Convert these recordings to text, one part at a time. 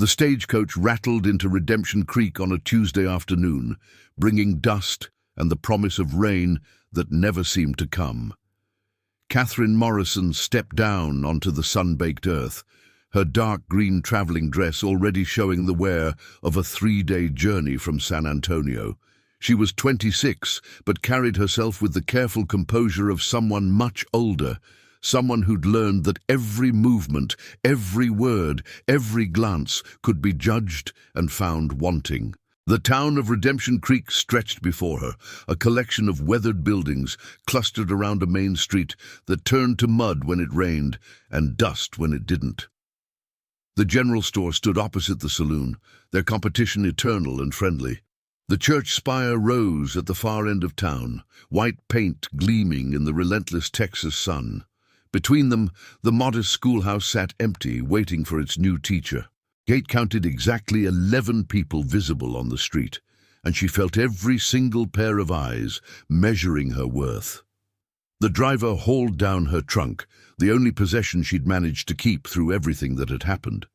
The stagecoach rattled into Redemption Creek on a Tuesday afternoon, bringing dust and the promise of rain that never seemed to come. Catherine Morrison stepped down onto the sun-baked earth, her dark green traveling dress already showing the wear of a 3-day journey from San Antonio. She was 26, but carried herself with the careful composure of someone much older, someone who'd learned that every movement, every word, every glance could be judged and found wanting. The town of Redemption Creek stretched before her, a collection of weathered buildings clustered around a main street that turned to mud when it rained and dust when it didn't. The general store stood opposite the saloon, their competition eternal and friendly. The church spire rose at the far end of town, white paint gleaming in the relentless Texas sun. Between them, the modest schoolhouse sat empty, waiting for its new teacher. Kate counted exactly 11 people visible on the street, and she felt every single pair of eyes measuring her worth. The driver hauled down her trunk, the only possession she'd managed to keep through everything that had happened.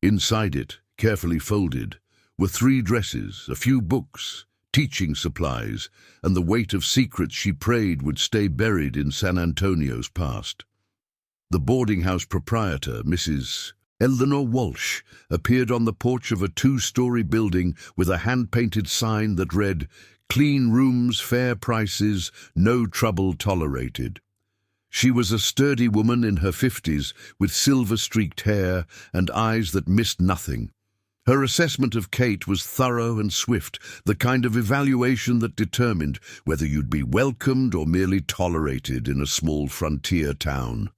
Inside it, carefully folded, were 3 dresses, a few books, teaching supplies, and the weight of secrets she prayed would stay buried in San Antonio's past. The boarding house proprietor, Mrs. Eleanor Walsh, appeared on the porch of a 2-story building with a hand-painted sign that read, "Clean rooms, fair prices, no trouble tolerated." She was a sturdy woman in her 50s with silver-streaked hair and eyes that missed nothing. Her assessment of Kate was thorough and swift, the kind of evaluation that determined whether you'd be welcomed or merely tolerated in a small frontier town.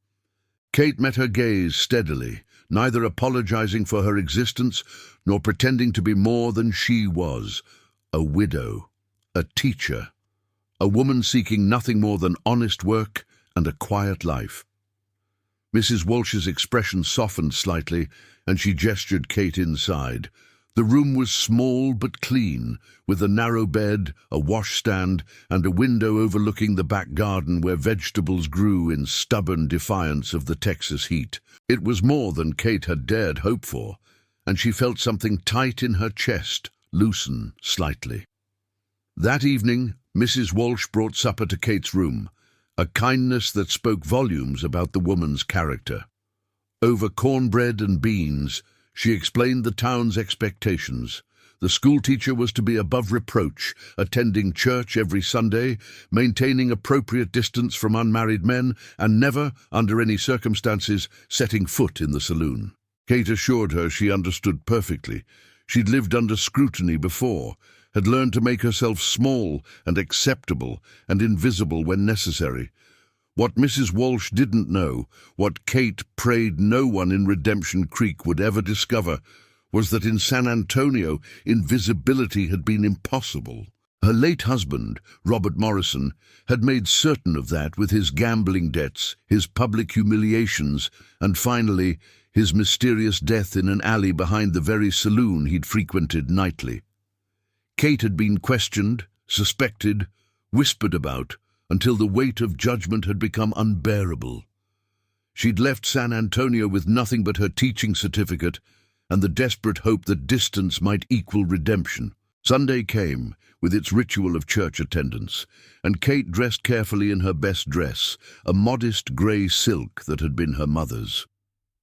Kate met her gaze steadily, neither apologizing for her existence nor pretending to be more than she was: a widow, a teacher, a woman seeking nothing more than honest work and a quiet life. Mrs. Walsh's expression softened slightly, and she gestured Kate inside. The room was small but clean, with a narrow bed, a washstand, and a window overlooking the back garden where vegetables grew in stubborn defiance of the Texas heat. It was more than Kate had dared hope for, and she felt something tight in her chest loosen slightly. That evening, Mrs. Walsh brought supper to Kate's room, a kindness that spoke volumes about the woman's character. Over cornbread and beans, she explained the town's expectations. The schoolteacher was to be above reproach, attending church every Sunday, maintaining appropriate distance from unmarried men, and never, under any circumstances, setting foot in the saloon. Kate assured her she understood perfectly. She'd lived under scrutiny before, had learned to make herself small and acceptable and invisible when necessary. What Mrs. Walsh didn't know, what Kate prayed no one in Redemption Creek would ever discover, was that in San Antonio, invisibility had been impossible. Her late husband, Robert Morrison, had made certain of that with his gambling debts, his public humiliations, and finally, his mysterious death in an alley behind the very saloon he'd frequented nightly. Kate had been questioned, suspected, whispered about, until the weight of judgment had become unbearable. She'd left San Antonio with nothing but her teaching certificate and the desperate hope that distance might equal redemption. Sunday came, with its ritual of church attendance, and Kate dressed carefully in her best dress, a modest grey silk that had been her mother's.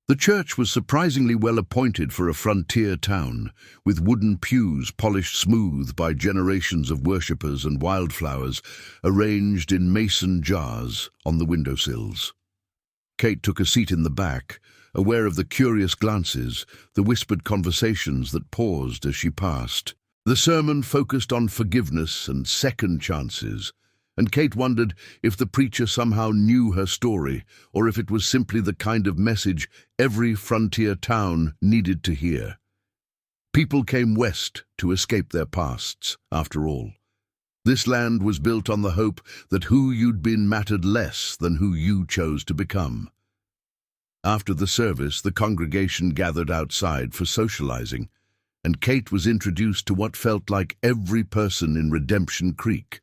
The church was surprisingly well appointed for a frontier town, with wooden pews polished smooth by generations of worshippers and wildflowers arranged in mason jars on the windowsills. Kate took a seat in the back, aware of the curious glances, the whispered conversations that paused as she passed. The sermon focused on forgiveness and second chances, and Kate wondered if the preacher somehow knew her story, or if it was simply the kind of message every frontier town needed to hear. People came west to escape their pasts, after all. This land was built on the hope that who you'd been mattered less than who you chose to become. After the service, the congregation gathered outside for socializing, and Kate was introduced to what felt like every person in Redemption Creek.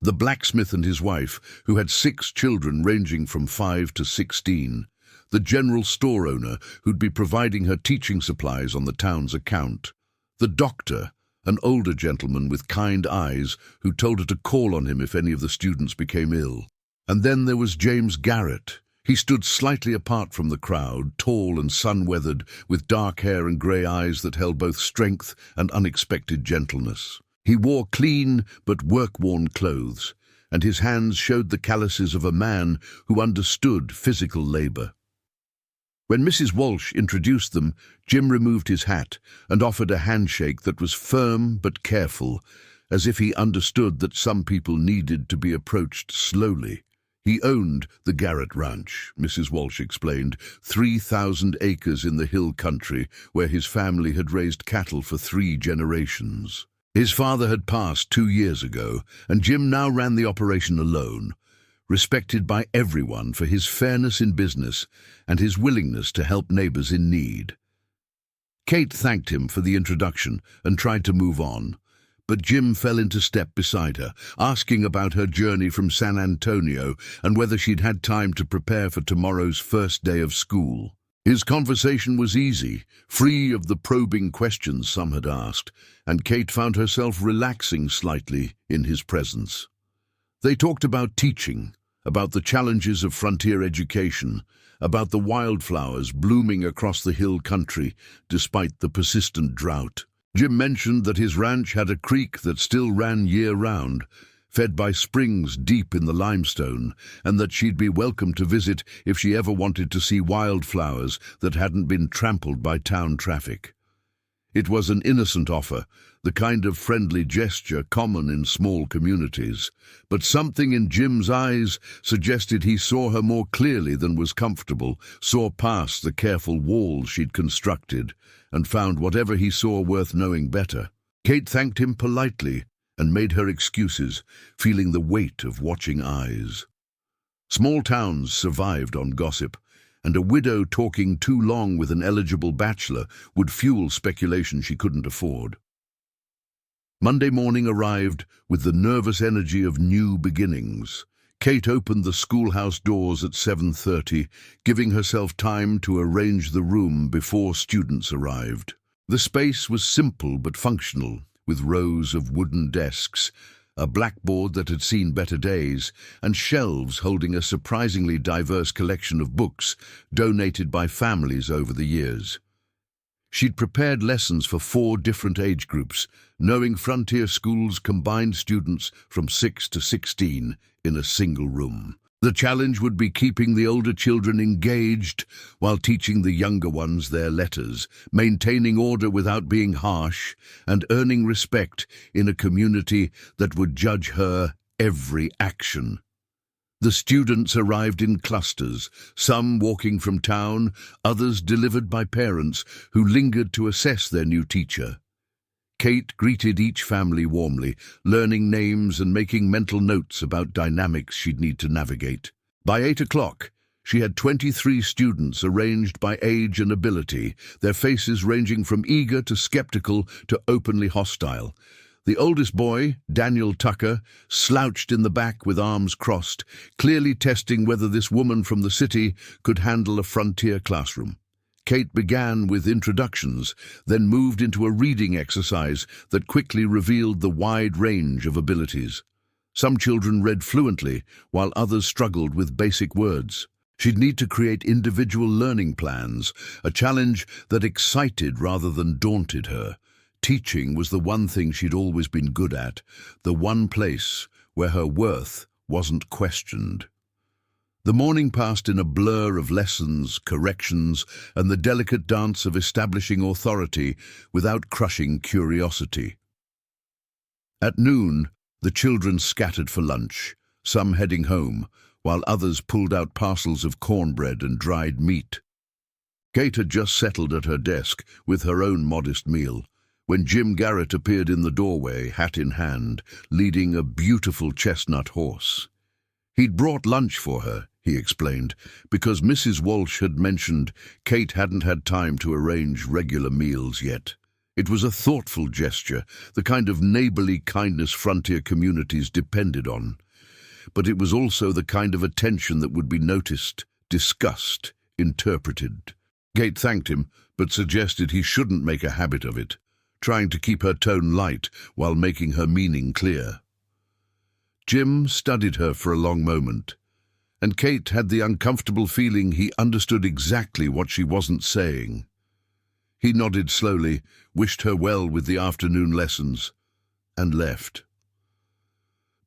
The blacksmith and his wife, who had 6 children ranging from 5 to 16, the general store owner who'd be providing her teaching supplies on the town's account, the doctor, an older gentleman with kind eyes who told her to call on him if any of the students became ill. And then there was James Garrett. He stood slightly apart from the crowd, tall and sun-weathered, with dark hair and grey eyes that held both strength and unexpected gentleness. He wore clean but work-worn clothes, and his hands showed the calluses of a man who understood physical labour. When Mrs. Walsh introduced them, Jim removed his hat and offered a handshake that was firm but careful, as if he understood that some people needed to be approached slowly. He owned the Garrett Ranch, Mrs. Walsh explained, 3,000 acres in the hill country where his family had raised cattle for 3 generations. His father had passed 2 years ago, and Jim now ran the operation alone, respected by everyone for his fairness in business and his willingness to help neighbors in need. Kate thanked him for the introduction and tried to move on, but Jim fell into step beside her, asking about her journey from San Antonio and whether she'd had time to prepare for tomorrow's first day of school. His conversation was easy, free of the probing questions some had asked, and Kate found herself relaxing slightly in his presence. They talked about teaching, about the challenges of frontier education, about the wildflowers blooming across the hill country despite the persistent drought. Jim mentioned that his ranch had a creek that still ran year-round, fed by springs deep in the limestone, and that she'd be welcome to visit if she ever wanted to see wildflowers that hadn't been trampled by town traffic. It was an innocent offer, the kind of friendly gesture common in small communities, but something in Jim's eyes suggested he saw her more clearly than was comfortable, saw past the careful walls she'd constructed, and found whatever he saw worth knowing better. Kate thanked him politely and made her excuses, feeling the weight of watching eyes. Small towns survived on gossip, and a widow talking too long with an eligible bachelor would fuel speculation she couldn't afford. Monday morning arrived with the nervous energy of new beginnings. Kate opened the schoolhouse doors at 7:30, giving herself time to arrange the room before students arrived. The space was simple but functional, with rows of wooden desks, a blackboard that had seen better days, and shelves holding a surprisingly diverse collection of books donated by families over the years. She'd prepared lessons for 4 different age groups, knowing frontier schools combined students from 6 to 16 in a single room. The challenge would be keeping the older children engaged while teaching the younger ones their letters, maintaining order without being harsh, and earning respect in a community that would judge her every action. The students arrived in clusters, some walking from town, others delivered by parents who lingered to assess their new teacher. Kate greeted each family warmly, learning names and making mental notes about dynamics she'd need to navigate. By 8 o'clock, she had 23 students arranged by age and ability, their faces ranging from eager to skeptical to openly hostile. The oldest boy, Daniel Tucker, slouched in the back with arms crossed, clearly testing whether this woman from the city could handle a frontier classroom. Kate began with introductions, then moved into a reading exercise that quickly revealed the wide range of abilities. Some children read fluently, while others struggled with basic words. She'd need to create individual learning plans, a challenge that excited rather than daunted her. Teaching was the one thing she'd always been good at, the one place where her worth wasn't questioned. The morning passed in a blur of lessons, corrections, and the delicate dance of establishing authority without crushing curiosity. At noon, the children scattered for lunch, some heading home, while others pulled out parcels of cornbread and dried meat. Kate had just settled at her desk with her own modest meal, when Jim Garrett appeared in the doorway, hat in hand, leading a beautiful chestnut horse. He'd brought lunch for her, he explained, because Mrs. Walsh had mentioned Kate hadn't had time to arrange regular meals yet. It was a thoughtful gesture, the kind of neighborly kindness frontier communities depended on. But it was also the kind of attention that would be noticed, discussed, interpreted. Kate thanked him, but suggested he shouldn't make a habit of it, trying to keep her tone light while making her meaning clear. Jim studied her for a long moment, and Kate had the uncomfortable feeling he understood exactly what she wasn't saying. He nodded slowly, wished her well with the afternoon lessons, and left.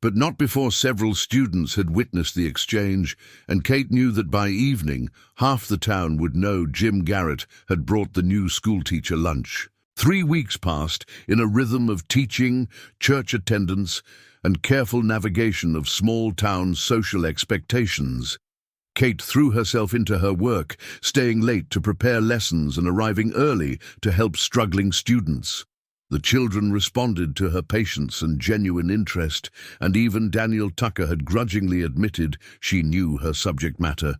But not before several students had witnessed the exchange, and Kate knew that by evening half the town would know Jim Garrett had brought the new schoolteacher lunch. 3 weeks passed in a rhythm of teaching, church attendance, and careful navigation of small-town social expectations. Kate threw herself into her work, staying late to prepare lessons and arriving early to help struggling students. The children responded to her patience and genuine interest, and even Daniel Tucker had grudgingly admitted she knew her subject matter.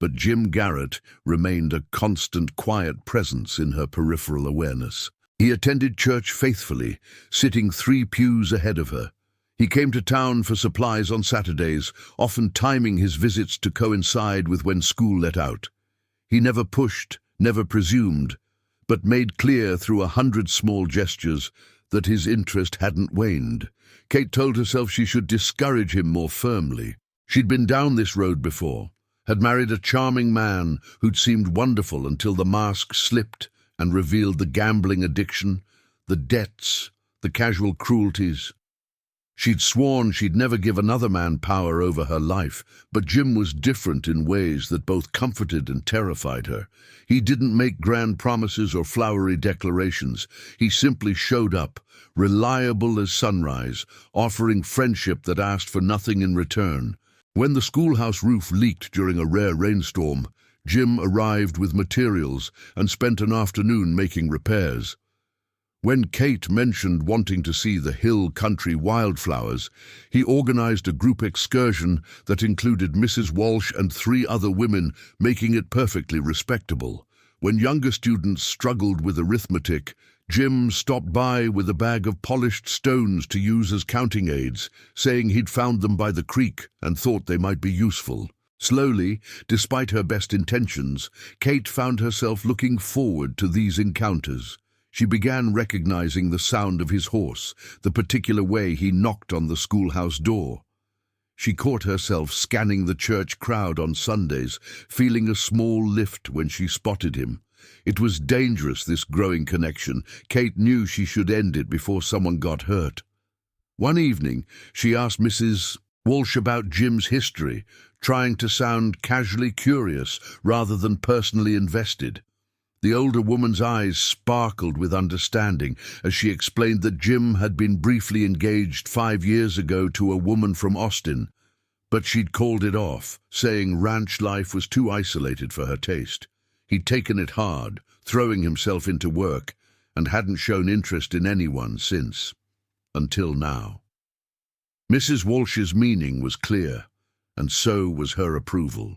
But Jim Garrett remained a constant, quiet presence in her peripheral awareness. He attended church faithfully, sitting 3 pews ahead of her. He came to town for supplies on Saturdays, often timing his visits to coincide with when school let out. He never pushed, never presumed, but made clear through 100 small gestures that his interest hadn't waned. Kate told herself she should discourage him more firmly. She'd been down this road before, had married a charming man who'd seemed wonderful until the mask slipped and revealed the gambling addiction, the debts, the casual cruelties. She'd sworn she'd never give another man power over her life, but Jim was different in ways that both comforted and terrified her. He didn't make grand promises or flowery declarations. He simply showed up, reliable as sunrise, offering friendship that asked for nothing in return. When the schoolhouse roof leaked during a rare rainstorm, Jim arrived with materials and spent an afternoon making repairs. When Kate mentioned wanting to see the hill country wildflowers, he organized a group excursion that included Mrs. Walsh and 3 other women, making it perfectly respectable. When younger students struggled with arithmetic, Jim stopped by with a bag of polished stones to use as counting aids, saying he'd found them by the creek and thought they might be useful. Slowly, despite her best intentions, Kate found herself looking forward to these encounters. She began recognizing the sound of his horse, the particular way he knocked on the schoolhouse door. She caught herself scanning the church crowd on Sundays, feeling a small lift when she spotted him. It was dangerous, this growing connection. Kate knew she should end it before someone got hurt. One evening, she asked Mrs. Walsh about Jim's history, trying to sound casually curious rather than personally invested. The older woman's eyes sparkled with understanding as she explained that Jim had been briefly engaged 5 years ago to a woman from Austin, but she'd called it off, saying ranch life was too isolated for her taste. He'd taken it hard, throwing himself into work, and hadn't shown interest in anyone since. Until now. Mrs. Walsh's meaning was clear, and so was her approval.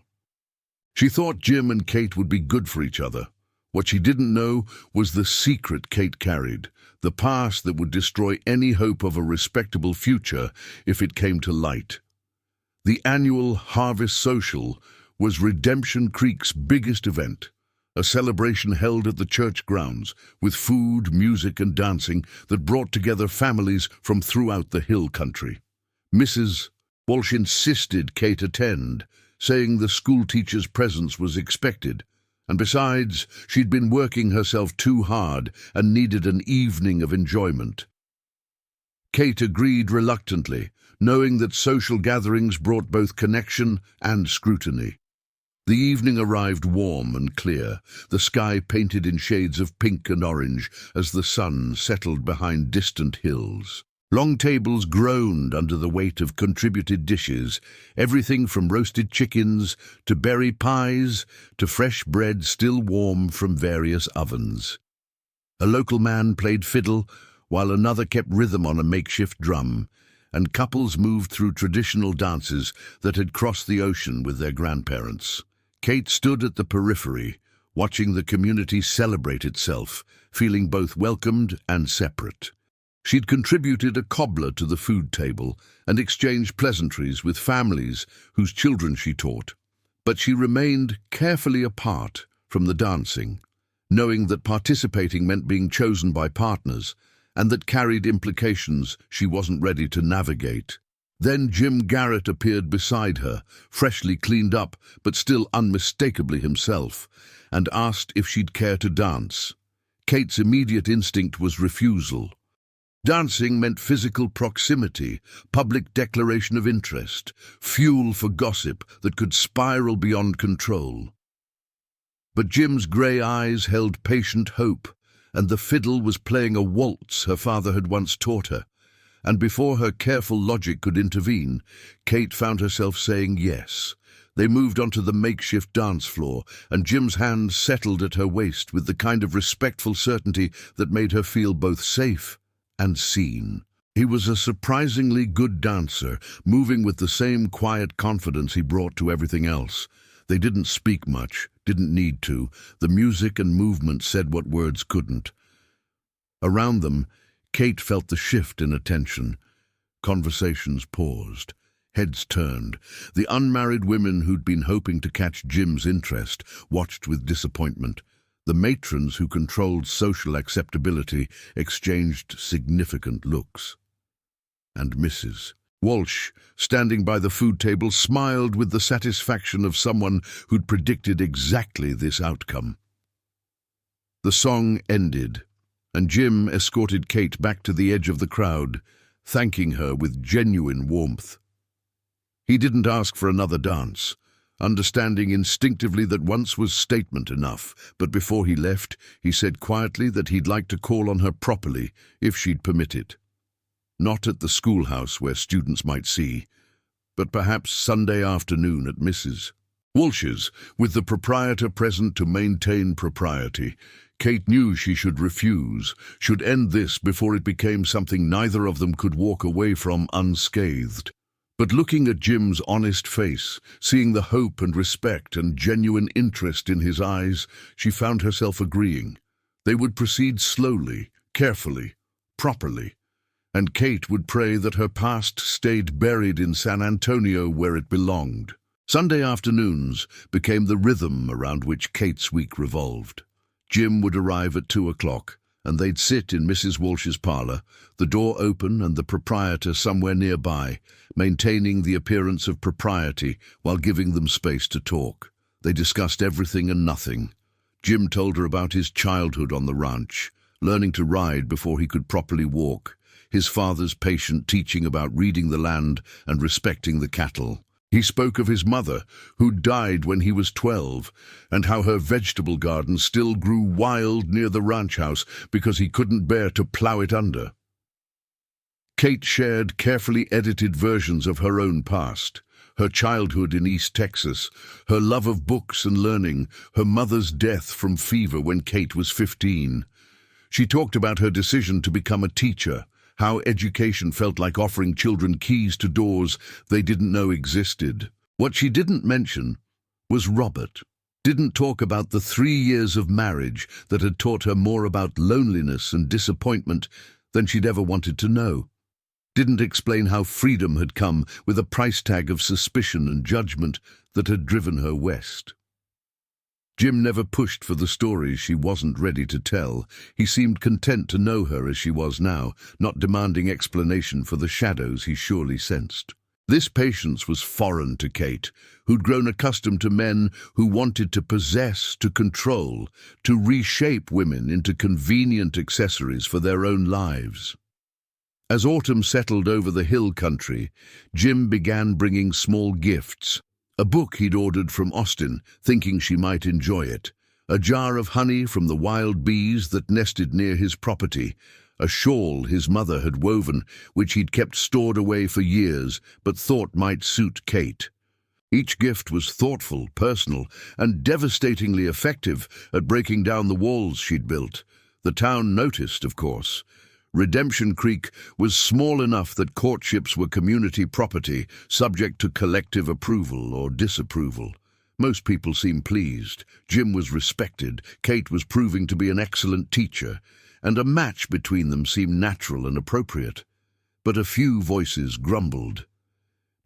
She thought Jim and Kate would be good for each other. What she didn't know was the secret Kate carried, the past that would destroy any hope of a respectable future if it came to light. The annual Harvest Social was Redemption Creek's biggest event, a celebration held at the church grounds with food, music, and dancing that brought together families from throughout the hill country. Mrs. Walsh insisted Kate attend, saying the schoolteacher's presence was expected. And besides, she'd been working herself too hard and needed an evening of enjoyment. Kate agreed reluctantly, knowing that social gatherings brought both connection and scrutiny. The evening arrived warm and clear, the sky painted in shades of pink and orange as the sun settled behind distant hills. Long tables groaned under the weight of contributed dishes, everything from roasted chickens to berry pies to fresh bread still warm from various ovens. A local man played fiddle while another kept rhythm on a makeshift drum, and couples moved through traditional dances that had crossed the ocean with their grandparents. Kate stood at the periphery, watching the community celebrate itself, feeling both welcomed and separate. She'd contributed a cobbler to the food table and exchanged pleasantries with families whose children she taught. But she remained carefully apart from the dancing, knowing that participating meant being chosen by partners, and that carried implications she wasn't ready to navigate. Then Jim Garrett appeared beside her, freshly cleaned up, but still unmistakably himself, and asked if she'd care to dance. Kate's immediate instinct was refusal. Dancing meant physical proximity, public declaration of interest, fuel for gossip that could spiral beyond control. But Jim's grey eyes held patient hope, and the fiddle was playing a waltz her father had once taught her. And before her careful logic could intervene, Kate found herself saying yes. They moved onto the makeshift dance floor, and Jim's hand settled at her waist with the kind of respectful certainty that made her feel both safe and seen. He was a surprisingly good dancer, moving with the same quiet confidence he brought to everything else. They didn't speak much, didn't need to. The music and movement said what words couldn't. Around them, Kate felt the shift in attention. Conversations paused. Heads turned. The unmarried women who'd been hoping to catch Jim's interest watched with disappointment. The matrons who controlled social acceptability exchanged significant looks. And Mrs. Walsh, standing by the food table, smiled with the satisfaction of someone who'd predicted exactly this outcome. The song ended, and Jim escorted Kate back to the edge of the crowd, thanking her with genuine warmth. He didn't ask for another dance, understanding instinctively that once was statement enough, but before he left, he said quietly that he'd like to call on her properly if she'd permit it. Not at the schoolhouse where students might see, but perhaps Sunday afternoon at Mrs. Walsh's, with the proprietor present to maintain propriety. Kate knew she should refuse, should end this before it became something neither of them could walk away from unscathed. But looking at Jim's honest face, seeing the hope and respect and genuine interest in his eyes, she found herself agreeing. They would proceed slowly, carefully, properly, and Kate would pray that her past stayed buried in San Antonio where it belonged. Sunday afternoons became the rhythm around which Kate's week revolved. Jim would arrive at 2 o'clock, and they'd sit in Mrs. Walsh's parlour, the door open and the proprietor somewhere nearby, maintaining the appearance of propriety while giving them space to talk. They discussed everything and nothing. Jim told her about his childhood on the ranch, learning to ride before he could properly walk, his father's patient teaching about reading the land and respecting the cattle. He spoke of his mother, who died when he was 12, and how her vegetable garden still grew wild near the ranch house because he couldn't bear to plow it under. Kate shared carefully edited versions of her own past, her childhood in East Texas, her love of books and learning, her mother's death from fever when Kate was 15. She talked about her decision to become a teacher, how education felt like offering children keys to doors they didn't know existed. What she didn't mention was Robert. Didn't talk about the 3 years of marriage that had taught her more about loneliness and disappointment than she'd ever wanted to know. Didn't explain how freedom had come with a price tag of suspicion and judgment that had driven her west. Jim never pushed for the stories she wasn't ready to tell. He seemed content to know her as she was now, not demanding explanation for the shadows he surely sensed. This patience was foreign to Kate, who'd grown accustomed to men who wanted to possess, to control, to reshape women into convenient accessories for their own lives. As autumn settled over the hill country, Jim began bringing small gifts. A book he'd ordered from Austin, thinking she might enjoy it. A jar of honey from the wild bees that nested near his property. A shawl his mother had woven, which he'd kept stored away for years, but thought might suit Kate. Each gift was thoughtful, personal, and devastatingly effective at breaking down the walls she'd built. The town noticed, of course. Redemption Creek was small enough that courtships were community property, subject to collective approval or disapproval. Most people seemed pleased. Jim was respected, Kate was proving to be an excellent teacher, and a match between them seemed natural and appropriate. But a few voices grumbled.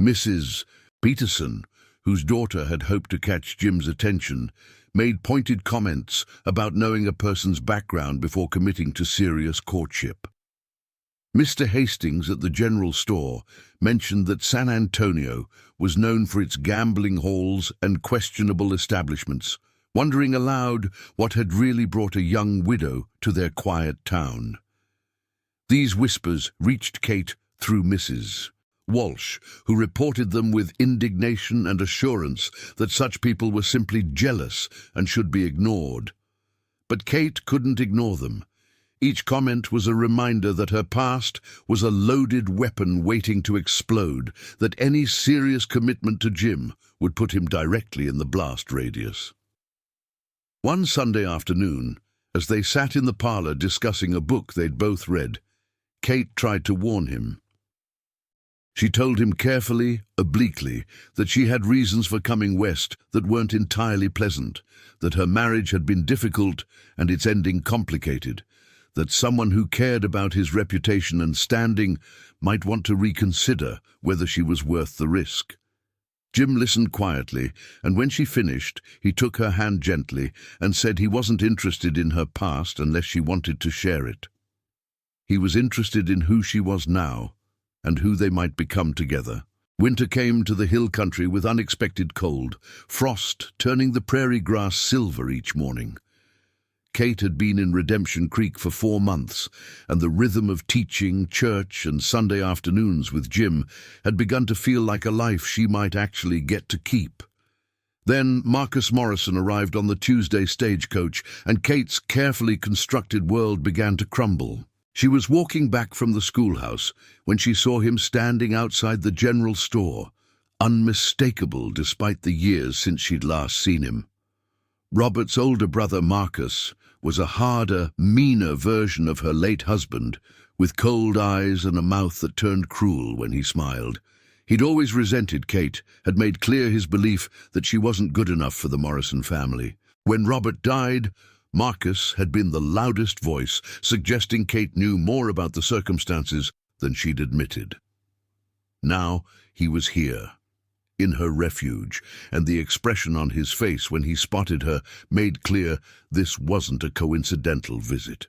Mrs. Peterson, whose daughter had hoped to catch Jim's attention, made pointed comments about knowing a person's background before committing to serious courtship. Mr. Hastings at the general store mentioned that San Antonio was known for its gambling halls and questionable establishments, wondering aloud what had really brought a young widow to their quiet town. These whispers reached Kate through Mrs. Walsh, who reported them with indignation and assurance that such people were simply jealous and should be ignored. But Kate couldn't ignore them. Each comment was a reminder that her past was a loaded weapon waiting to explode, that any serious commitment to Jim would put him directly in the blast radius. One Sunday afternoon, as they sat in the parlor discussing a book they'd both read, Kate tried to warn him. She told him carefully, obliquely, that she had reasons for coming west that weren't entirely pleasant, that her marriage had been difficult and its ending complicated, that someone who cared about his reputation and standing might want to reconsider whether she was worth the risk. Jim listened quietly, and when she finished, he took her hand gently and said he wasn't interested in her past unless she wanted to share it. He was interested in who she was now, and who they might become together. Winter came to the hill country with unexpected cold, frost turning the prairie grass silver each morning. Kate had been in Redemption Creek for 4 months, and the rhythm of teaching, church, and Sunday afternoons with Jim had begun to feel like a life she might actually get to keep. Then Marcus Morrison arrived on the Tuesday stagecoach, and Kate's carefully constructed world began to crumble. She was walking back from the schoolhouse when she saw him standing outside the general store, unmistakable despite the years since she'd last seen him. Robert's older brother Marcus was a harder, meaner version of her late husband, with cold eyes and a mouth that turned cruel when he smiled. He'd always resented Kate, had made clear his belief that she wasn't good enough for the Morrison family. When Robert died, Marcus had been the loudest voice, suggesting Kate knew more about the circumstances than she'd admitted. Now he was here, in her refuge, and the expression on his face when he spotted her made clear this wasn't a coincidental visit.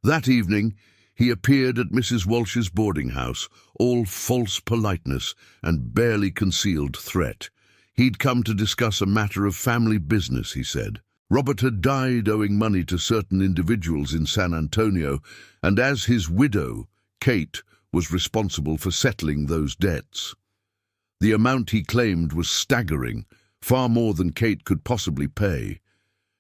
That evening, he appeared at Mrs. Walsh's boarding house, all false politeness and barely concealed threat. He'd come to discuss a matter of family business, he said. Robert had died owing money to certain individuals in San Antonio, and as his widow, Kate, was responsible for settling those debts. The amount he claimed was staggering, far more than Kate could possibly pay.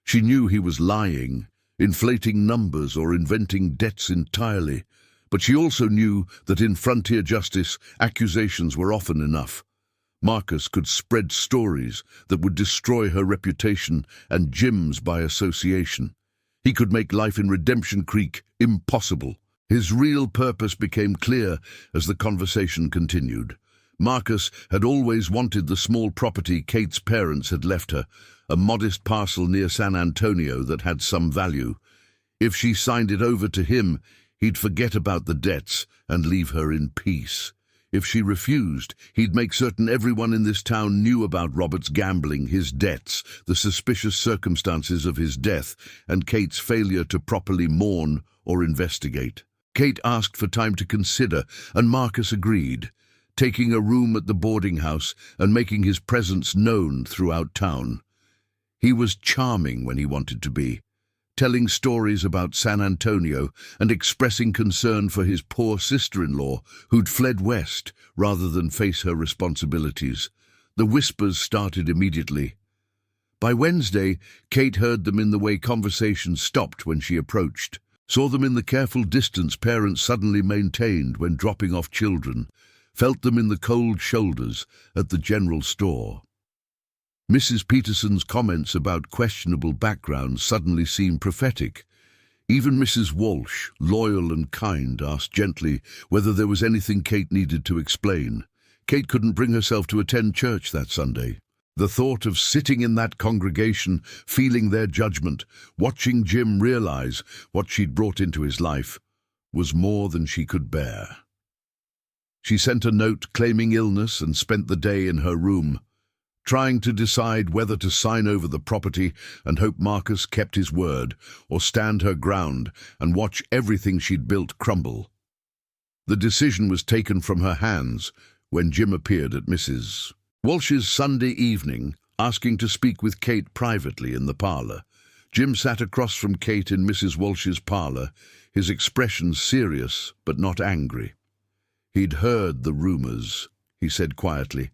She knew he was lying, inflating numbers or inventing debts entirely, but she also knew that in frontier justice, accusations were often enough. Marcus could spread stories that would destroy her reputation and Jim's by association. He could make life in Redemption Creek impossible. His real purpose became clear as the conversation continued. Marcus had always wanted the small property Kate's parents had left her, a modest parcel near San Antonio that had some value. If she signed it over to him, he'd forget about the debts and leave her in peace. If she refused, he'd make certain everyone in this town knew about Robert's gambling, his debts, the suspicious circumstances of his death, and Kate's failure to properly mourn or investigate. Kate asked for time to consider, and Marcus agreed, taking a room at the boarding house and making his presence known throughout town. He was charming when he wanted to be, telling stories about San Antonio and expressing concern for his poor sister-in-law who'd fled west rather than face her responsibilities. The whispers started immediately. By Wednesday, Kate heard them in the way conversation stopped when she approached, saw them in the careful distance parents suddenly maintained when dropping off children, felt them in the cold shoulders at the general store. Mrs. Peterson's comments about questionable backgrounds suddenly seemed prophetic. Even Mrs. Walsh, loyal and kind, asked gently whether there was anything Kate needed to explain. Kate couldn't bring herself to attend church that Sunday. The thought of sitting in that congregation, feeling their judgment, watching Jim realize what she'd brought into his life, was more than she could bear. She sent a note claiming illness and spent the day in her room, trying to decide whether to sign over the property and hope Marcus kept his word, or stand her ground and watch everything she'd built crumble. The decision was taken from her hands when Jim appeared at Mrs. Walsh's Sunday evening, asking to speak with Kate privately in the parlour. Jim sat across from Kate in Mrs. Walsh's parlour, his expression serious but not angry. He'd heard the rumours, he said quietly.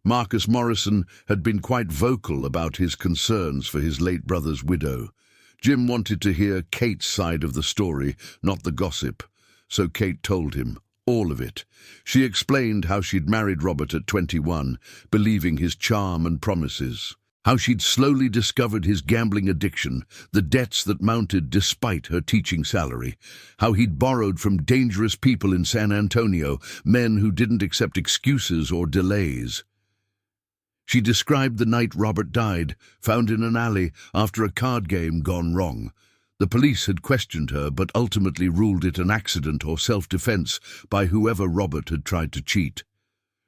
Marcus Morrison had been quite vocal about his concerns for his late brother's widow. Jim wanted to hear Kate's side of the story, not the gossip, so Kate told him all of it. She explained how she'd married Robert at 21, believing his charm and promises. How she'd slowly discovered his gambling addiction, the debts that mounted despite her teaching salary. How he'd borrowed from dangerous people in San Antonio, men who didn't accept excuses or delays. She described the night Robert died, found in an alley after a card game gone wrong. The police had questioned her but ultimately ruled it an accident or self-defense by whoever Robert had tried to cheat.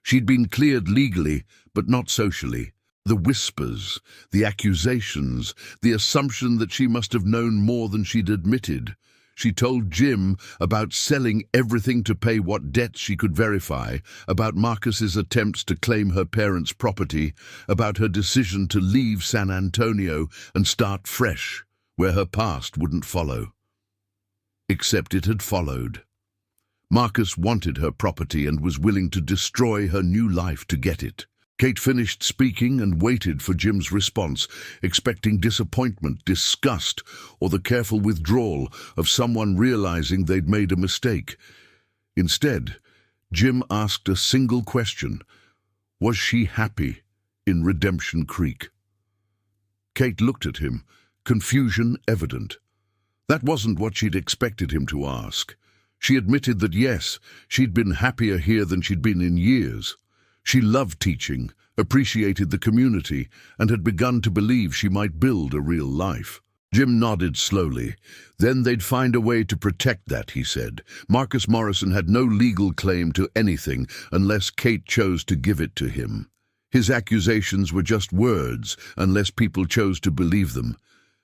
She'd been cleared legally, but not socially. The whispers, the accusations, the assumption that she must have known more than she'd admitted. She told Jim about selling everything to pay what debts she could verify, about Marcus's attempts to claim her parents' property, about her decision to leave San Antonio and start fresh, where her past wouldn't follow. Except it had followed. Marcus wanted her property and was willing to destroy her new life to get it. Kate finished speaking and waited for Jim's response, expecting disappointment, disgust, or the careful withdrawal of someone realizing they'd made a mistake. Instead, Jim asked a single question. Was she happy in Redemption Creek? Kate looked at him, confusion evident. That wasn't what she'd expected him to ask. She admitted that yes, she'd been happier here than she'd been in years. She loved teaching, appreciated the community, and had begun to believe she might build a real life. Jim nodded slowly. Then they'd find a way to protect that, he said. Marcus Morrison had no legal claim to anything unless Kate chose to give it to him. His accusations were just words unless people chose to believe them.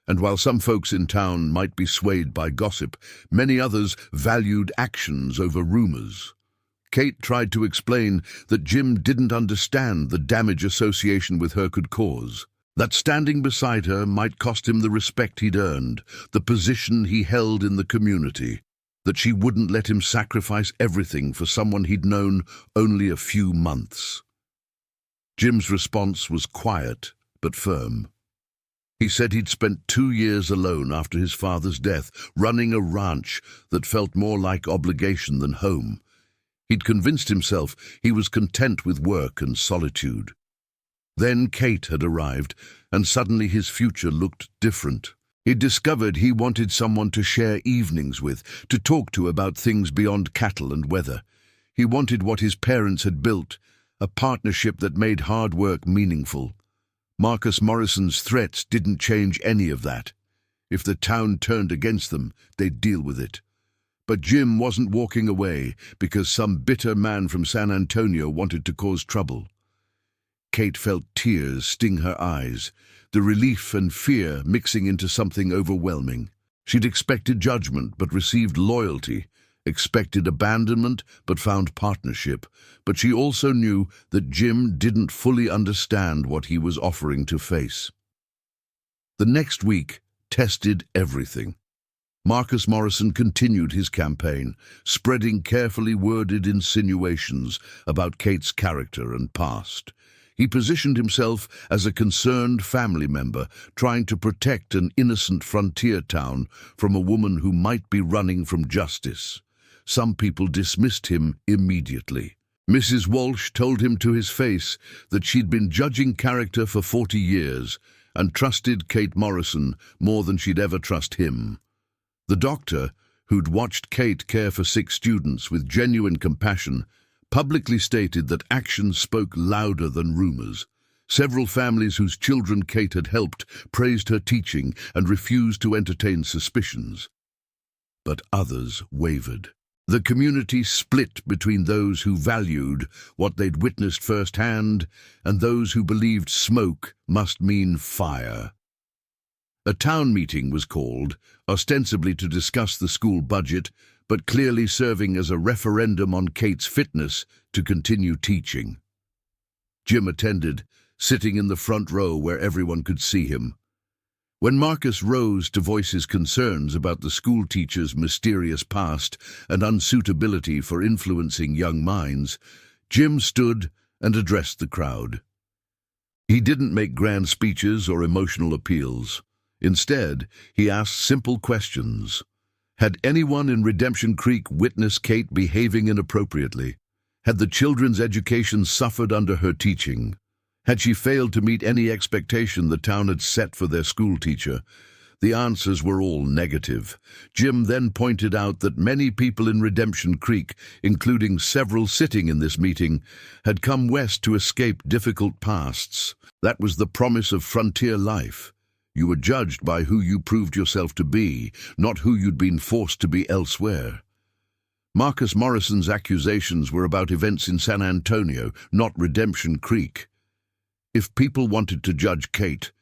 And while some folks in town might be swayed by gossip, many others valued actions over rumors. Kate tried to explain that Jim didn't understand the damage association with her could cause, that standing beside her might cost him the respect he'd earned, the position he held in the community, that she wouldn't let him sacrifice everything for someone he'd known only a few months. Jim's response was quiet but firm. He said he'd spent 2 years alone after his father's death, running a ranch that felt more like obligation than home. He'd convinced himself he was content with work and solitude. Then Kate had arrived, and suddenly his future looked different. He'd discovered he wanted someone to share evenings with, to talk to about things beyond cattle and weather. He wanted what his parents had built, a partnership that made hard work meaningful. Marcus Morrison's threats didn't change any of that. If the town turned against them, they'd deal with it. But Jim wasn't walking away because some bitter man from San Antonio wanted to cause trouble. Kate felt tears sting her eyes, the relief and fear mixing into something overwhelming. She'd expected judgment but received loyalty, expected abandonment but found partnership. But she also knew that Jim didn't fully understand what he was offering to face. The next week tested everything. Marcus Morrison continued his campaign, spreading carefully worded insinuations about Kate's character and past. He positioned himself as a concerned family member, trying to protect an innocent frontier town from a woman who might be running from justice. Some people dismissed him immediately. Mrs. Walsh told him to his face that she'd been judging character for 40 years and trusted Kate Morrison more than she'd ever trust him. The doctor, who'd watched Kate care for 6 students with genuine compassion, publicly stated that actions spoke louder than rumors. Several families whose children Kate had helped praised her teaching and refused to entertain suspicions. But others wavered. The community split between those who valued what they'd witnessed firsthand and those who believed smoke must mean fire. A town meeting was called, ostensibly to discuss the school budget, but clearly serving as a referendum on Kate's fitness to continue teaching. Jim attended, sitting in the front row where everyone could see him. When Marcus rose to voice his concerns about the schoolteacher's mysterious past and unsuitability for influencing young minds, Jim stood and addressed the crowd. He didn't make grand speeches or emotional appeals. Instead, he asked simple questions. Had anyone in Redemption Creek witnessed Kate behaving inappropriately? Had the children's education suffered under her teaching? Had she failed to meet any expectation the town had set for their schoolteacher? The answers were all negative. Jim then pointed out that many people in Redemption Creek, including several sitting in this meeting, had come west to escape difficult pasts. That was the promise of frontier life. You were judged by who you proved yourself to be, not who you'd been forced to be elsewhere. Marcus Morrison's accusations were about events in San Antonio, not Redemption Creek. If people wanted to judge Kate,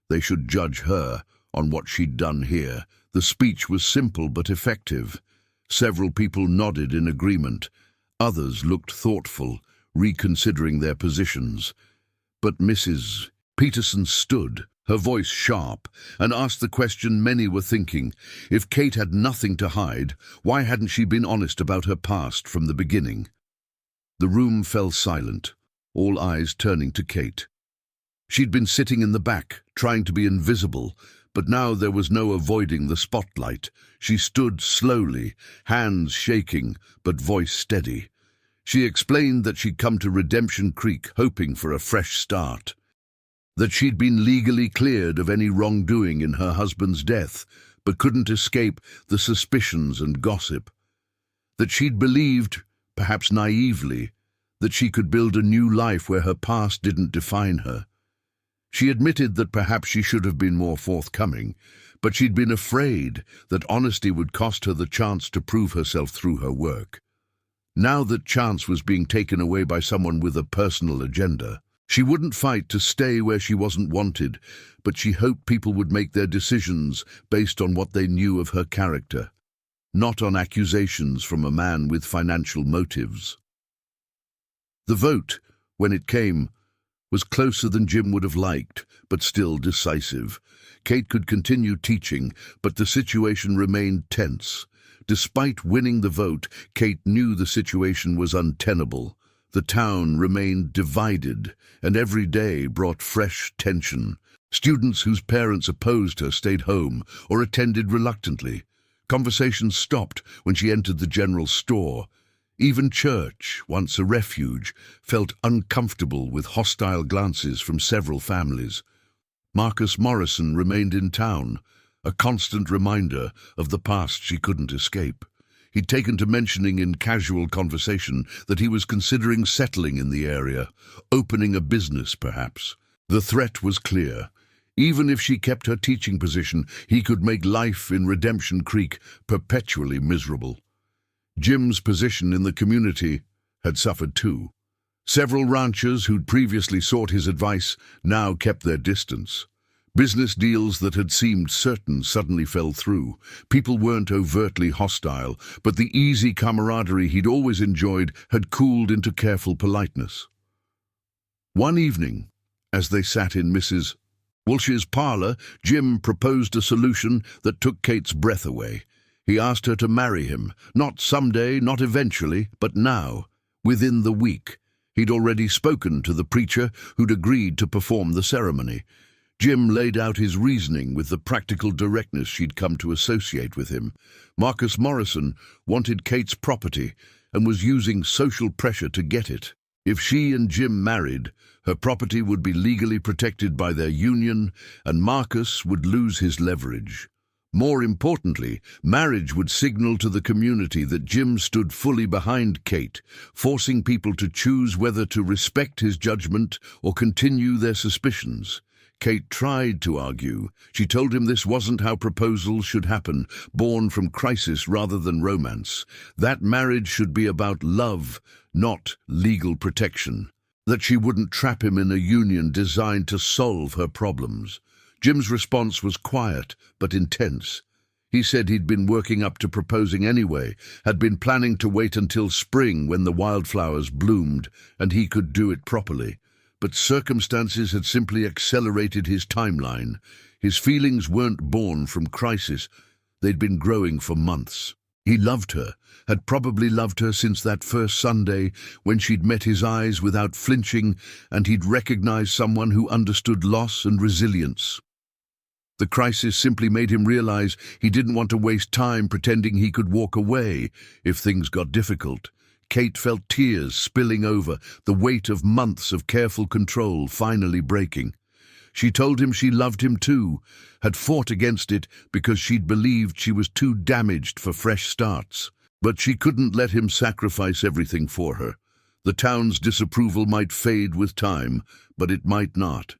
they should judge her on what she'd done here. The speech was simple but effective. Several people nodded in agreement. Others looked thoughtful, reconsidering their positions. But Mrs. Peterson stood, her voice sharp, and asked the question many were thinking. If Kate had nothing to hide, why hadn't she been honest about her past from the beginning? The room fell silent, all eyes turning to Kate. She'd been sitting in the back, trying to be invisible, but now there was no avoiding the spotlight. She stood slowly, hands shaking, but voice steady. She explained that she'd come to Redemption Creek hoping for a fresh start, that she'd been legally cleared of any wrongdoing in her husband's death, but couldn't escape the suspicions and gossip, that she'd believed, perhaps naively, that she could build a new life where her past didn't define her. She admitted that perhaps she should have been more forthcoming, but she'd been afraid that honesty would cost her the chance to prove herself through her work. Now that chance was being taken away by someone with a personal agenda. She wouldn't fight to stay where she wasn't wanted, but she hoped people would make their decisions based on what they knew of her character, not on accusations from a man with financial motives. The vote, when it came, was closer than Jim would have liked, but still decisive. Kate could continue teaching, but the situation remained tense. Despite winning the vote, Kate knew the situation was untenable. The town remained divided, and every day brought fresh tension. Students whose parents opposed her stayed home or attended reluctantly. Conversations stopped when she entered the general store. Even church, once a refuge, felt uncomfortable with hostile glances from several families. Marcus Morrison remained in town, a constant reminder of the past she couldn't escape. He'd taken to mentioning in casual conversation that he was considering settling in the area, opening a business perhaps. The threat was clear. Even if she kept her teaching position, he could make life in Redemption Creek perpetually miserable. Jim's position in the community had suffered too. Several ranchers who'd previously sought his advice now kept their distance. Business deals that had seemed certain suddenly fell through. People weren't overtly hostile, but the easy camaraderie he'd always enjoyed had cooled into careful politeness. One evening, as they sat in Mrs. Walsh's parlor, Jim proposed a solution that took Kate's breath away. He asked her to marry him, not someday, not eventually, but now, within the week. He'd already spoken to the preacher who'd agreed to perform the ceremony. Jim laid out his reasoning with the practical directness she'd come to associate with him. Marcus Morrison wanted Kate's property and was using social pressure to get it. If she and Jim married, her property would be legally protected by their union, and Marcus would lose his leverage. More importantly, marriage would signal to the community that Jim stood fully behind Kate, forcing people to choose whether to respect his judgment or continue their suspicions. Kate tried to argue. She told him this wasn't how proposals should happen, born from crisis rather than romance. That marriage should be about love, not legal protection. That she wouldn't trap him in a union designed to solve her problems. Jim's response was quiet but intense. He said he'd been working up to proposing anyway, had been planning to wait until spring when the wildflowers bloomed and he could do it properly. But circumstances had simply accelerated his timeline. His feelings weren't born from crisis. They'd been growing for months. He loved her, had probably loved her since that first Sunday when she'd met his eyes without flinching and he'd recognized someone who understood loss and resilience. The crisis simply made him realize he didn't want to waste time pretending he could walk away if things got difficult. Kate felt tears spilling over, the weight of months of careful control finally breaking. She told him she loved him too, had fought against it because she'd believed she was too damaged for fresh starts. But she couldn't let him sacrifice everything for her. The town's disapproval might fade with time, but it might not.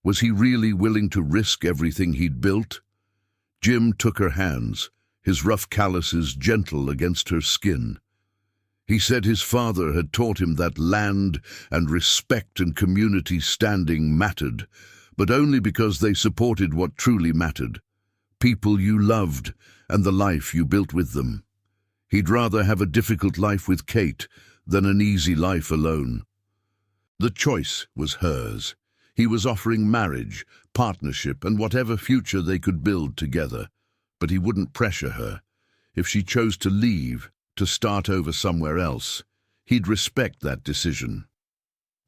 Was he really willing to risk everything he'd built? Jim took her hands, his rough calluses gentle against her skin. He said his father had taught him that land and respect and community standing mattered, but only because they supported what truly mattered. People you loved and the life you built with them. He'd rather have a difficult life with Kate than an easy life alone. The choice was hers. He was offering marriage, partnership, and whatever future they could build together. But he wouldn't pressure her. If she chose to leave, to start over somewhere else, he'd respect that decision.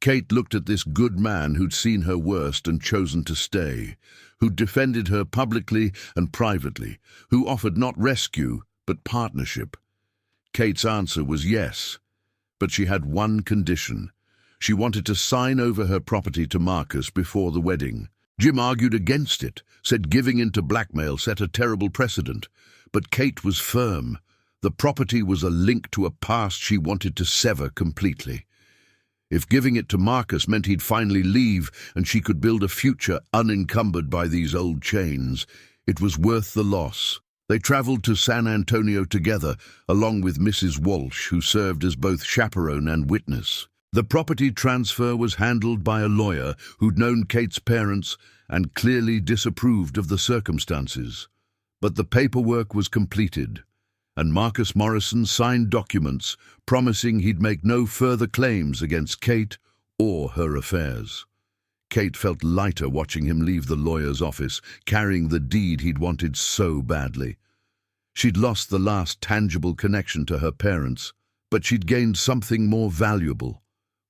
Kate looked at this good man who'd seen her worst and chosen to stay, who'd defended her publicly and privately, who offered not rescue, but partnership. Kate's answer was yes, but she had one condition. She wanted to sign over her property to Marcus before the wedding. Jim argued against it, said giving in to blackmail set a terrible precedent. But Kate was firm. The property was a link to a past she wanted to sever completely. If giving it to Marcus meant he'd finally leave and she could build a future unencumbered by these old chains, it was worth the loss. They traveled to San Antonio together, along with Mrs. Walsh, who served as both chaperone and witness. The property transfer was handled by a lawyer who'd known Kate's parents and clearly disapproved of the circumstances. But the paperwork was completed, and Marcus Morrison signed documents promising he'd make no further claims against Kate or her affairs. Kate felt lighter watching him leave the lawyer's office, carrying the deed he'd wanted so badly. She'd lost the last tangible connection to her parents, but she'd gained something more valuable.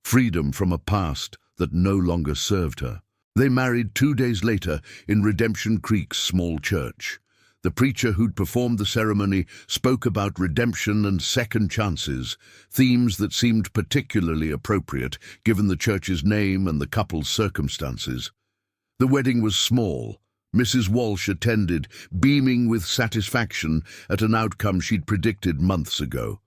Freedom from a past that no longer served her. They married 2 days later in Redemption Creek's small church. The preacher who'd performed the ceremony spoke about redemption and second chances, themes that seemed particularly appropriate given the church's name and the couple's circumstances. The wedding was small. Mrs. Walsh attended, beaming with satisfaction at an outcome she'd predicted months ago.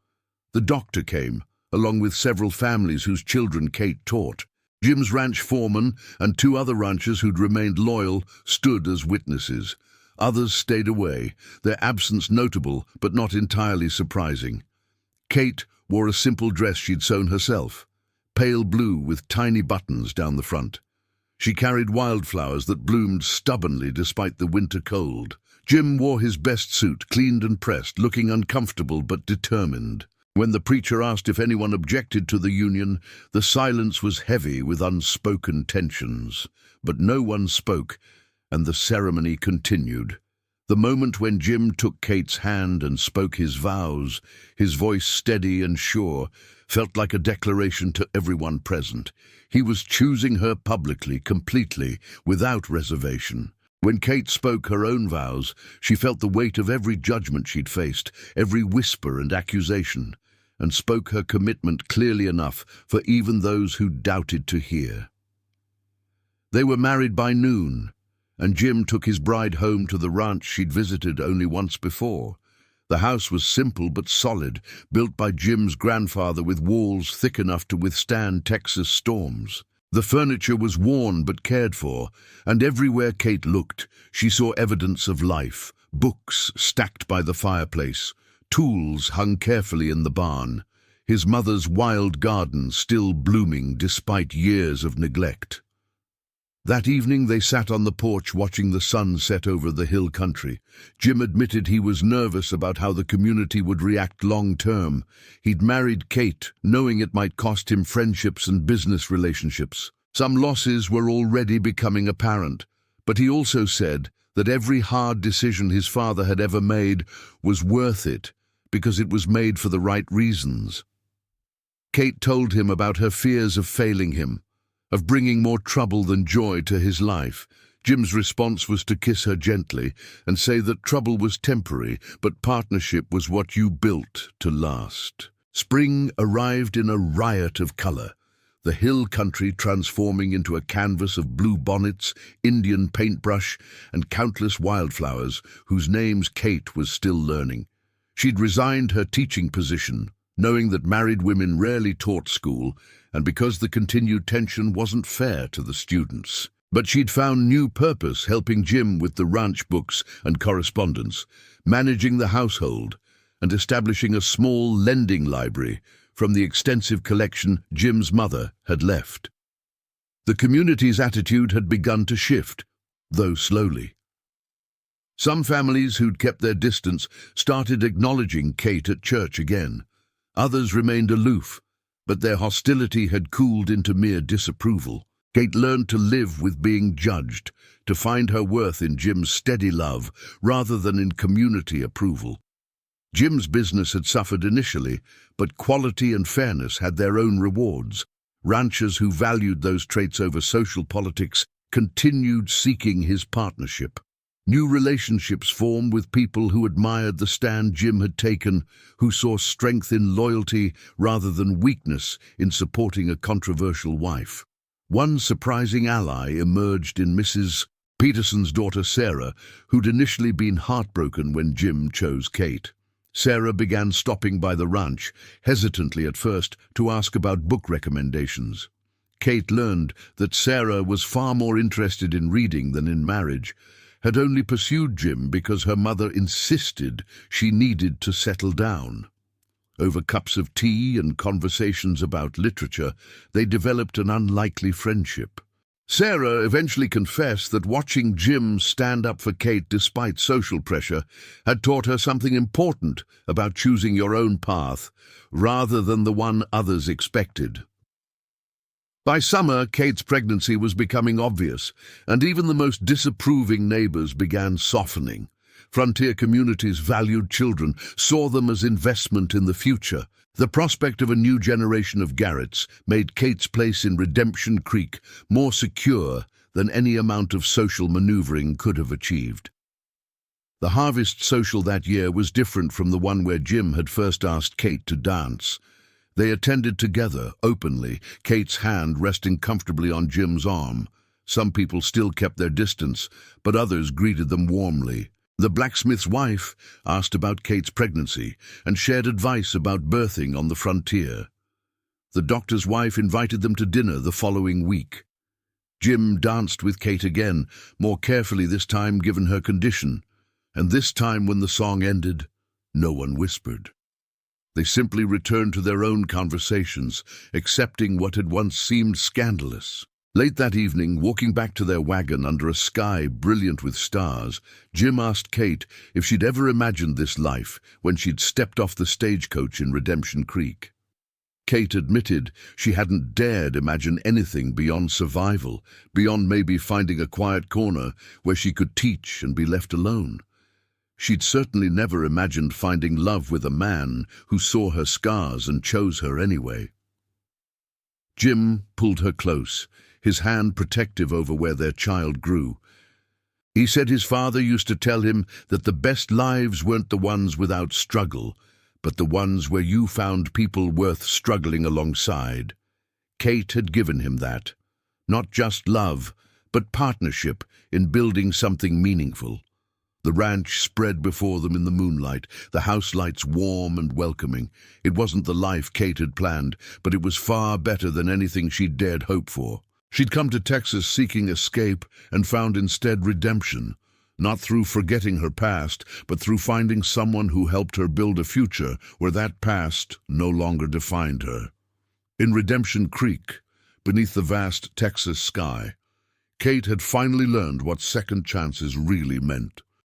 The doctor came, along with several families whose children Kate taught. Jim's ranch foreman and 2 other ranchers who'd remained loyal stood as witnesses. Others stayed away, their absence notable but not entirely surprising. Kate wore a simple dress she'd sewn herself, pale blue with tiny buttons down the front. She carried wildflowers that bloomed stubbornly despite the winter cold. Jim wore his best suit, cleaned and pressed, looking uncomfortable but determined. When the preacher asked if anyone objected to the union, the silence was heavy with unspoken tensions. But no one spoke, and the ceremony continued. The moment when Jim took Kate's hand and spoke his vows, his voice steady and sure, felt like a declaration to everyone present. He was choosing her publicly, completely, without reservation. When Kate spoke her own vows, she felt the weight of every judgment she'd faced, every whisper and accusation, and spoke her commitment clearly enough for even those who doubted to hear. They were married by noon, and Jim took his bride home to the ranch she'd visited only once before. The house was simple but solid, built by Jim's grandfather with walls thick enough to withstand Texas storms. The furniture was worn but cared for, and everywhere Kate looked, she saw evidence of life. Books stacked by the fireplace, tools hung carefully in the barn, his mother's wild garden still blooming despite years of neglect. That evening they sat on the porch watching the sun set over the hill country. Jim admitted he was nervous about how the community would react long term. He'd married Kate, knowing it might cost him friendships and business relationships. Some losses were already becoming apparent, but he also said that every hard decision his father had ever made was worth it because it was made for the right reasons. Kate told him about her fears of failing him, of bringing more trouble than joy to his life. Jim's response was to kiss her gently and say that trouble was temporary, but partnership was what you built to last. Spring arrived in a riot of color, the hill country transforming into a canvas of blue bonnets, Indian paintbrush, and countless wildflowers whose names Kate was still learning. She'd resigned her teaching position, knowing that married women rarely taught school, and because the continued tension wasn't fair to the students. But she'd found new purpose helping Jim with the ranch books and correspondence, managing the household, and establishing a small lending library from the extensive collection Jim's mother had left. The community's attitude had begun to shift, though slowly. Some families who'd kept their distance started acknowledging Kate at church again. Others remained aloof, but their hostility had cooled into mere disapproval. Kate learned to live with being judged, to find her worth in Jim's steady love rather than in community approval. Jim's business had suffered initially, but quality and fairness had their own rewards. Ranchers who valued those traits over social politics continued seeking his partnership. New relationships formed with people who admired the stand Jim had taken, who saw strength in loyalty rather than weakness in supporting a controversial wife. One surprising ally emerged in Mrs. Peterson's daughter Sarah, who'd initially been heartbroken when Jim chose Kate. Sarah began stopping by the ranch, hesitantly at first, to ask about book recommendations. Kate learned that Sarah was far more interested in reading than in marriage, had only pursued Jim because her mother insisted she needed to settle down. Over cups of tea and conversations about literature, they developed an unlikely friendship. Sarah eventually confessed that watching Jim stand up for Kate despite social pressure had taught her something important about choosing your own path rather than the one others expected. By summer, Kate's pregnancy was becoming obvious, and even the most disapproving neighbors began softening. Frontier communities valued children, saw them as investment in the future. The prospect of a new generation of Garretts made Kate's place in Redemption Creek more secure than any amount of social maneuvering could have achieved. The harvest social that year was different from the one where Jim had first asked Kate to dance. They attended together, openly, Kate's hand resting comfortably on Jim's arm. Some people still kept their distance, but others greeted them warmly. The blacksmith's wife asked about Kate's pregnancy and shared advice about birthing on the frontier. The doctor's wife invited them to dinner the following week. Jim danced with Kate again, more carefully this time given her condition, and this time when the song ended, no one whispered. They simply returned to their own conversations, accepting what had once seemed scandalous. Late that evening, walking back to their wagon under a sky brilliant with stars, Jim asked Kate if she'd ever imagined this life when she'd stepped off the stagecoach in Redemption Creek. Kate admitted she hadn't dared imagine anything beyond survival, beyond maybe finding a quiet corner where she could teach and be left alone. She'd certainly never imagined finding love with a man who saw her scars and chose her anyway. Jim pulled her close, his hand protective over where their child grew. He said his father used to tell him that the best lives weren't the ones without struggle, but the ones where you found people worth struggling alongside. Kate had given him that. Not just love, but partnership in building something meaningful. The ranch spread before them in the moonlight, the house lights warm and welcoming. It wasn't the life Kate had planned, but it was far better than anything she'd dared hope for. She'd come to Texas seeking escape and found instead redemption, not through forgetting her past, but through finding someone who helped her build a future where that past no longer defined her. In Redemption Creek, beneath the vast Texas sky, Kate had finally learned what second chances really meant.